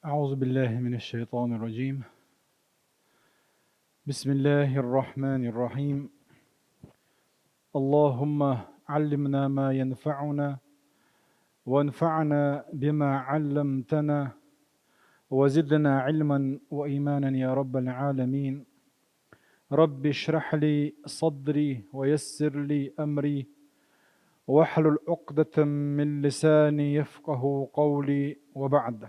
أعوذ بالله من الشيطان الرجيم. بسم الله الرحمن الرحيم. اللهم علمنا ما ينفعنا وانفعنا بما علمتنا وزدنا علما وإيمانا يا رب العالمين. رب اشرح لي صدري ويسر لي أمري واحلل عقدة من لساني يفقه قولي وبعد.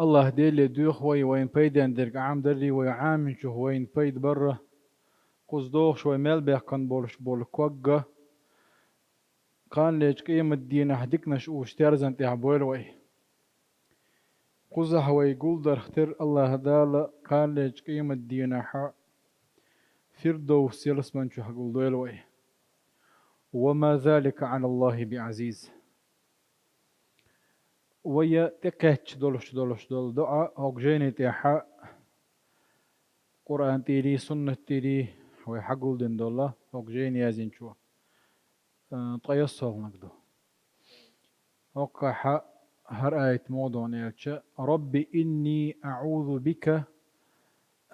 الله ديلي دوخ وين بيدان درك عام دري ويعامل شو وين بيد برا قصدوخ شوي ميل بيحكن بولش بول كوغا كان ليش قيمة الدين هديكنا شو اشترزن تيعبويل وي قزح ويقول درختر الله دالا كان ليش قيمة الدين حا فردو سيلس من شو هقول دويل وي وما ذلك على الله بعزيز. ويا تكهش دولش دول دعاء هوجيني تيحا قرآن تيري سنة تيري ويحقول دين دولا هوجيني يازين شو طيصل نقدو وقع هر آية موضوع نيلتشا ربي إني أعوذ بك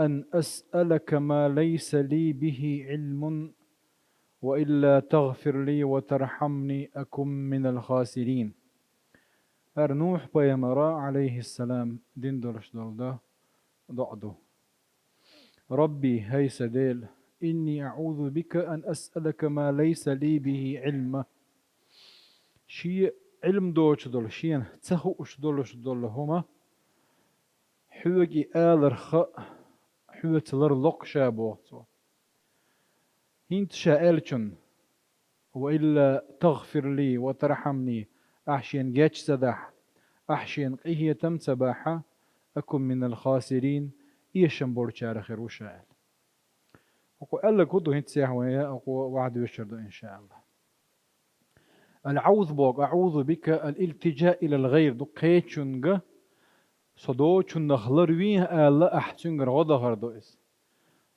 أن أسألك ما ليس لي به علم وإلا تغفر لي وترحمني أكن من الخاسرين. هر نوح بيمرا عليه السلام دين دولش دولدا ضعدو ربي هي سديل إني أعوذ بك أن أسألك ما ليس لي به علم شيء علم دوش دول شين تسهوش دولش دول هما حوجي آلر حوت لر لق شابوتو هنت شائلشن وإلا تغفر لي وترحمني أحشين جاتش سداح أحشين قيه تم سباحة أكن من الخاسرين إيشن بورشار خير وشائل وقال ألا كدو هنت سيحوية وعد يشردو إن شاء الله. العوذ بوغ أعوذ بك الالتجاء إلى الغير دو قيتشنغ صدوچن نخلر وين آلا أحسن غدا هردوئس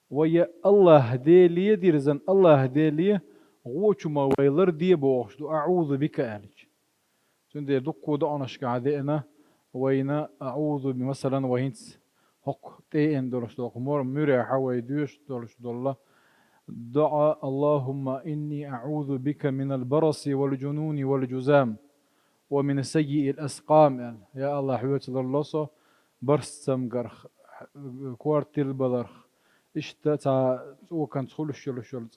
ويا الله ديلي ديرزن الله ديلي غوچ ما ويلر دي بوغش دو أعوذ بك آلج سن دي دقو دعنش قاعدئنا وينا أعوذ بمثلا وينس حق تين دولش دو قمور مريحة ويدوش دولش دولا دعا اللهم إني أعوذ بك من البرص والجنون والجزام ومن سيء الأسقام يا الله حويت للصو برس تمقرخ كوارتيل بلرخ إشتا تا وكان تخول الشل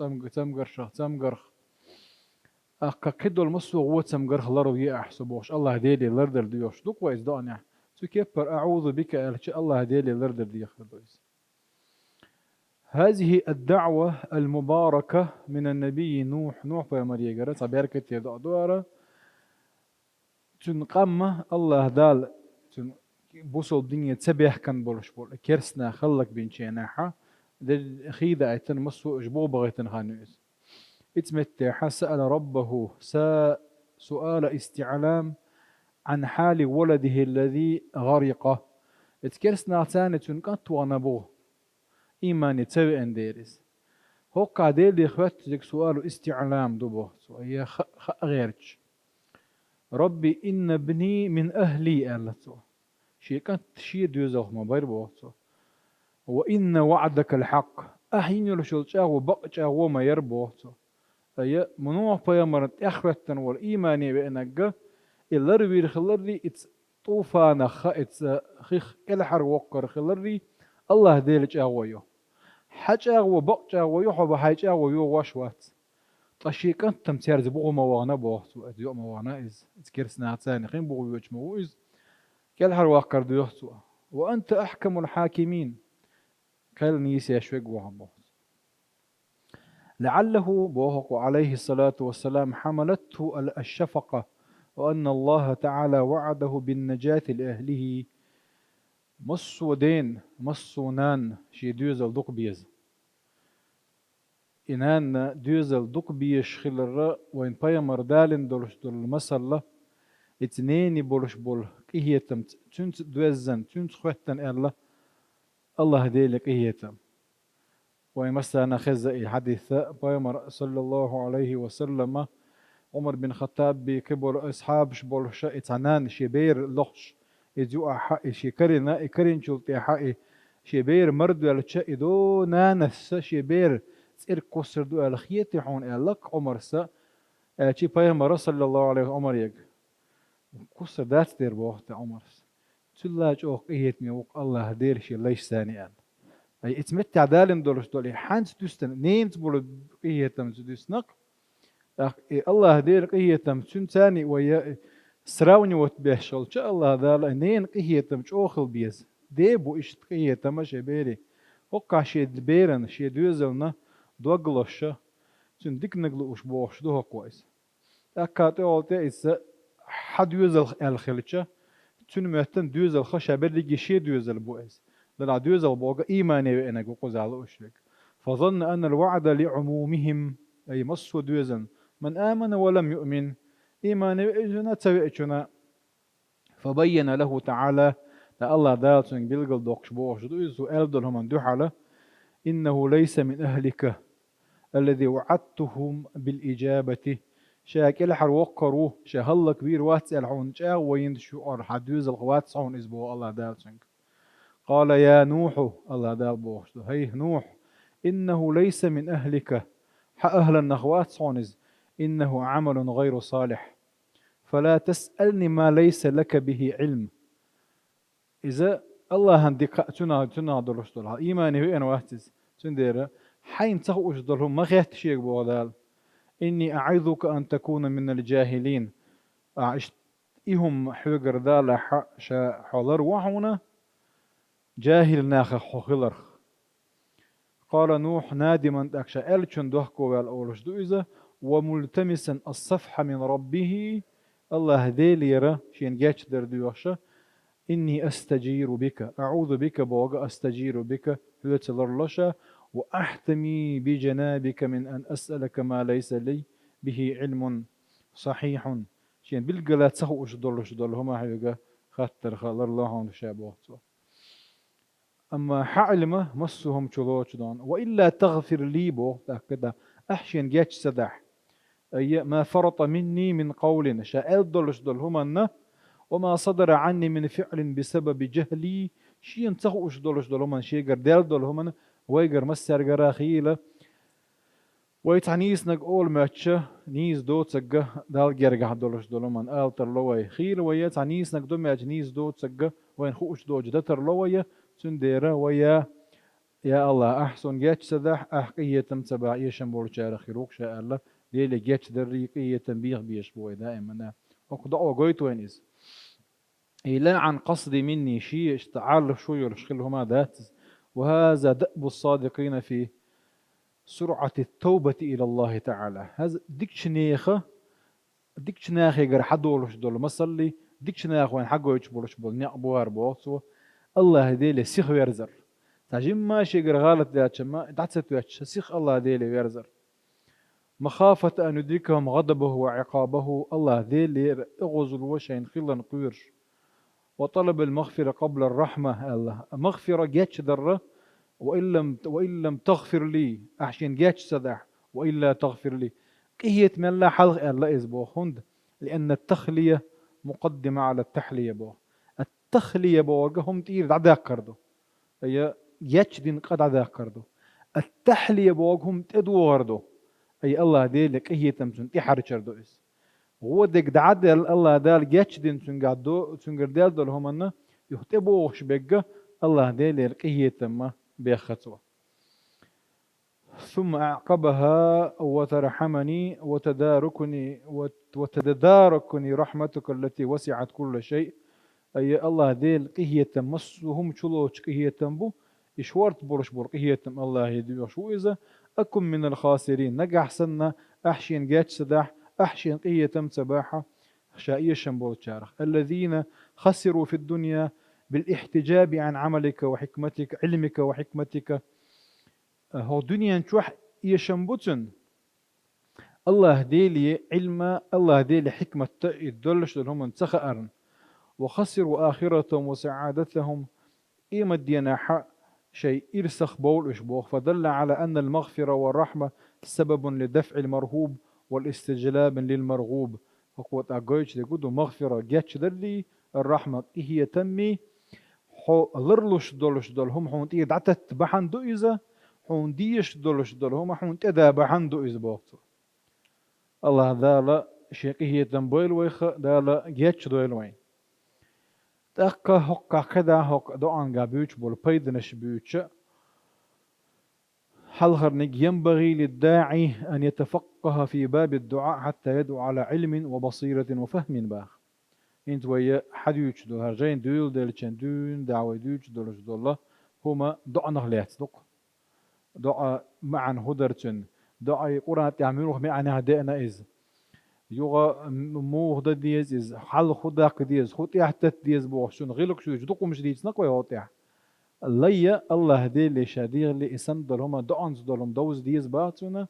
تمقرخ أكا كدو المسو غوة تمقرخ لرو يأحسبوش الله ديلي لردر ديوش دوك ويز دانيا تكبر أعوذ بك الله ديلي لردر ديوش. هذه الدعوة المباركة من النبي نوح بيمريا قرأت عباركة يدعو دوارا تنقم الله دال تن بوصل الدنيا تسبيح كان بولش بول كرسنا خلق بين شيناحا دل خيدة ايتن مسو اجبو بغيتن خانوز اتمتع سأل ربه سؤال استعلام عن حال ولده الذي غرق اتكرسنا ثاني تنقط ونبوه إيمان يتسوي انديرس هو قاعدين لي اخواتك سؤال استعلام دبوه هي غيرش ربي إن ابني من أهلي ألتو شيء كانت شيء دوزوخ ما بيربوتو وإن وعدك الحق أحين يلشلشا وبقشا وما يربوتو أي منوع بيامرت أخرتن والإيمان بأنك اللروي الخلري إتس طوفان إتس خيخ كالحر وقر خلري الله ديلج أغويو حاج أغوى بقشا ويحب حاج أغوى يو واشوات طشي كانت تمتير زبوغ موانا بوحتو أديو موانا إز كيرسنا عتاني خين بوغ يوش مويز كالحر واقر ديوحتو وأنت أحكم الحاكمين قال نيسي أشوك وهم لعله بوهق عليه الصلاة والسلام حملته الشفقة وأن الله تعالى وعده بالنجاة لأهله مصو دين مصو نان شي دوزل دوق بيز إنان دوزل دوق بيش خلر وين بايمر دالن دولش دول مسلا اتنيني بولش بول قهيتم تنت دوزن تنت خوتن الله الله ديلك قهيتم وين مثلا خزئي حديث بايمر صلى الله عليه وسلم عمر بن الخطاب بكبر أصحاب شبول اتعنان شبير لخش يجوا حق شكرنا كرين شلتي حق شبير مرد ولا دو نانس شبير سير كسر دو الخيتي حون لك عمر سا شي بايمر صلى الله عليه عمر يق كسر دات دير بوقت عمر تلاج اوق ايت ميوق الله دير شي ليش ثاني ان اي اتمتع دالم دولش دولي حانس دوستن نينت بولو ايتم دوسنق الله دير قيتم سن ثاني ويا سراوني وتبهشل شاء الله ذا نين قيتم شوخل بيز ديبو اشت قيتم شبيري وقع شي دبيرن شي دوزلنا دوغلوش سن ديك نقلو اش بوش دوه كويس اكات اولتي اس حد يوزل الخلچه تون مهتن دوزل خشبر ليجي شي دوزل بويس لا دوزل بوغا ايماني انا قوزال اشرك فظن ان الوعد لعمومهم اي مصو دوزن من آمن ولم يؤمن إيمان إجنا تسويتنا فبين له تعالى لا الله دالتن بيلقل دوكش بوش دوزو ألدلهم أن دحلة إنه ليس من أهلك الذي وعدتهم بالإجابة شاكل حر وقروه شهلا كبير واتسأل عون شا وين شو أر حدوز الغوات عون إسبوع الله دالتن قال يا نوح الله دال بوش هي نوح إنه ليس من أهلك أهل النخوات عونز إنه عمل غير صالح فلا تسألني ما ليس لك به علم إذا الله هندك تنا درش دلها إيماني هو أنا واحتز تنديره حين تخوش دلهم ما خيت شيء بودال إني أعظك أن تكون من الجاهلين أعشت إهم حجر ذال حضر وحونا جاهل ناخ حخلر قال نوح نادما أكشا ألشن دهكو والأولش دوئزة وملتمسا الصفح من ربه الله ذيليرا شين جاتش دردوشة إني أستجير بك أعوذ بك بوغا أستجير بك هوتلرلشة وأحتمي بجنابك من أن أسألك ما ليس لي به علم صحيح شين بالقلات سهو أشدل هما حيوغا خطر خلر الله شابوه أما حعلمة مسهم شلوش دون وإلا تغفر لي بو كده أحشين جاتش سدح أي ما فرط مني من قول شاء دلش دلهما وما صدر عني من فعل بسبب جهلي شين تخوش دلش دلهما شيء قردال دلهما ويقر مسر قراخيلة ويتعنيس نقول ماتشة نيز دوت سجة دال جرجع دلش دلهما آل ترلوي خيل ويتعنيس نقدم ماتش نيز دوت سجة وين خوش دوج ده ترلوي سنديرة ويا يا الله أحسن جاتش سدح أحقية تمتبع يشم بورشار خيروك شاء الله ليلة جاتش دريقية تنبيه بيشبوي دائما وقضاء قويت وينيز إلا عن قصدي مني شيء اشتعال شوي يرشخلهما ذات وهذا دأب الصادقين في سرعة التوبة إلى الله تعالى هذا ديكشنيخة يقر حدولش دول مصلي ديكشنيخ وين حقو يشبولش بول نعبوار بوصو الله ديلي سيخ ويرزر تاجم ما شيء غلط ذات ما دعست ويتش سيخ الله ديلي ويرزر مخافة أن يدركهم غضبه وعقابه الله ذيلي اغزل وشين خلا قيرش وطلب المغفرة قبل الرحمة الله مغفرة جاتش ذرة وإن لم تغفر لي أحشين جاتش سدح وإلا تغفر لي قهية من الله حلق الله إزبو هند لأن التخلية مقدمة على التحلية بو التخلية بو هم تير عداك كردو هي جاتش دين قد عداك كردو التحلية بو هم تدو غردو أي الله ديلك هي تمسون تحر شردو إس هو ديك دعدل الله دال جاتش دين سنقعدو سنقردال دول همنا يهتبو شبقة الله ديلك هي تم بيخطوة ثم أعقبها وترحمني وتداركني رحمتك التي وسعت كل شيء أي الله ديل قهية مصهم شلوش قهية بو إشوارت برش بور قهية الله يدي شو إذا أكن من الخاسرين نجح سنة أحشين جاتش سداح أحشين قهية سباحة شائية شنبول شارخ الذين خسروا في الدنيا بالاحتجاب عن عملك وحكمتك علمك وحكمتك هو دنيا نشوح يشنبوتن الله ديلي علم الله ديلي حكمة يدلش لهم انتخأرن وخسروا آخرتهم وسعادتهم إيما الدينا شيء إرسخ بول إشبوخ فدل على أن المغفرة والرحمة سبب لدفع المرهوب والاستجلاب للمرغوب فقوة أجويش لقدو مغفرة جاتش درلي الرحمة هي تمي حو لرلوش دولش دول هم حون تي دعتت بحن دو إذا حون ديش دولش دول هم حون تدا بحن دو إذا بوقتو الله دالا شيقي هي تنبويل ويخ دالا جاتش دويل وين تأكا هقا كدا هق دعان قابيوش بول بيدنش بيوش حلغرنك ينبغي للداعي أن يتفقه في باب الدعاء حتى يدعو على علم وبصيرة وفهم باخ انت ويا حديوش دو هرجين دول دلچن دون دعوة دوش دولش دولا هما دعا نغليات دق دعا معا هدرچن دعا قرآن تعملوه معنا هدئنا إز يوغا مو هدا ديز إز حل خداق ديز خد يحتت ديز بوغشون غيلك شو يجدقوا مش ديز نقوي هوتيح اللي الله دي اللي شادير اللي إسان دولهما دعنز دولهم دوز ديز باتونا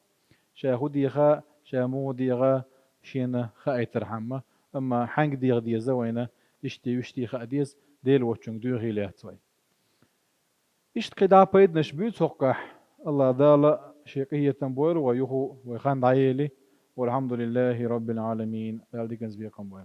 شاهو ديغا شامو ديغا شينا خايتر حما أما حنق ديغ ديزا وينا اشتي وشتي خا ديز ديل وچنگ دو غيليات وي اشت قدا بيد نشبيت سوقح الله دالا شيقية تنبوير ويخو ويخان دعيلي والحمد لله رب العالمين دال ديكنز بيقم بوير